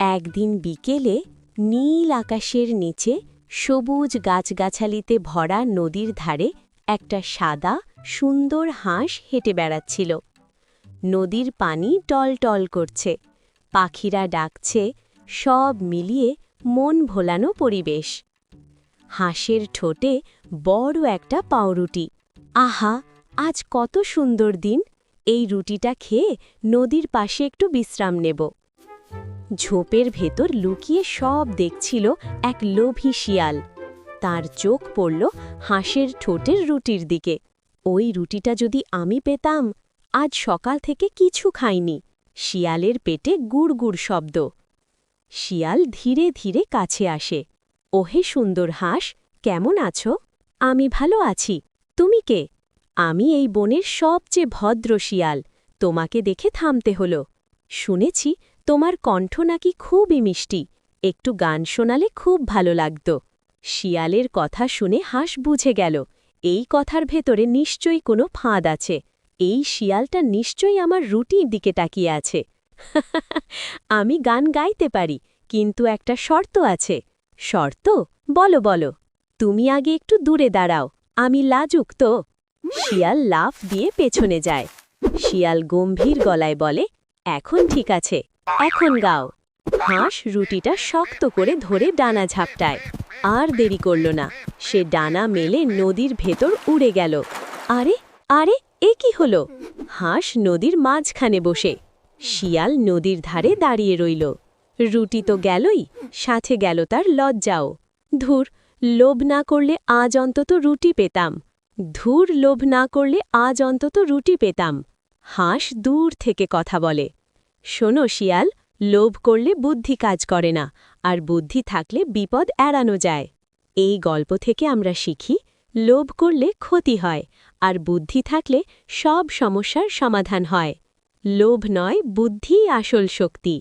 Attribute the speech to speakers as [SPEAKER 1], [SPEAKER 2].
[SPEAKER 1] একদিন বিকেলে নীল আকাশের নিচে সবুজ গাছগাছালিতে ভরা নদীর ধারে একটা সাদা সুন্দর হাঁস হেঁটে বেড়াচ্ছিল। নদীর পানি টলটল করছে, পাখিরা ডাকছে, সব মিলিয়ে মন ভোলানো পরিবেশ। হাঁসের ঠোঁটে বড় একটা পাউরুটি। আহা, আজ কত সুন্দর দিন! এই রুটিটা খেয়ে নদীর পাশে একটু বিশ্রাম নেব। ঝোপের ভেতর লুকিয়ে সব দেখছিল এক লোভী শিয়াল। তার চোখ পড়ল হাঁসের ঠোঁটের রুটির দিকে। ওই রুটিটা যদি আমি পেতাম! আজ সকাল থেকে কিছু খাইনি। শিয়ালের পেটে গুড় গুড় শব্দ। শিয়াল ধীরে ধীরে কাছে আসে। ওহে সুন্দর হাঁস, কেমন আছো? আমি ভালো আছি। তুমি কে? আমি এই বনের সবচেয়ে ভদ্র শিয়াল। তোমাকে দেখে থামতে হলো। শুনেছি তোমার কণ্ঠ নাকি খুবই মিষ্টি। একটু গান শোনালে খুব ভালো লাগত। শিয়ালের কথা শুনে হাঁস বুঝে গেল, এই কথার ভেতরে নিশ্চয়ই কোনো ফাঁদ আছে। এই শিয়ালটা নিশ্চয়ই আমার রুটির দিকে তাকিয়ে আছে। আমি গান গাইতে পারি, কিন্তু একটা শর্ত আছে। শর্ত? বলো বলো। তুমি আগে একটু দূরে দাঁড়াও, আমি লাজুক তো। শিয়াল লাফ দিয়ে পেছনে যায়। শিয়াল গম্ভীর গলায় বলে, এখন ঠিক আছে, এখন গাও। হাঁস রুটিটা শক্ত করে ধরে ডানা ঝাপটায়। আর দেরি করল না, সে ডানা মেলে নদীর ভেতর উড়ে গেল। আরে আরে, এ কি হলো? হাঁস নদীর মাঝখানে বসে। শিয়াল নদীর ধারে দাঁড়িয়ে রইল। রুটি তো গেলই, সাথে গেল তার লজ্জাও। ধুর, লোভ না করলে আজ অন্তত রুটি পেতাম। হাঁস দূর থেকে কথা বলে। শোনো শিয়াল, লোভ করলে বুদ্ধি কাজ করে না, আর বুদ্ধি থাকলে বিপদ এড়ানো যায়। এই গল্প থেকে আমরা শিখি, লোভ করলে ক্ষতি হয়, আর বুদ্ধি থাকলে সব সমস্যার সমাধান হয়। লোভ নয়, বুদ্ধিই আসল শক্তি।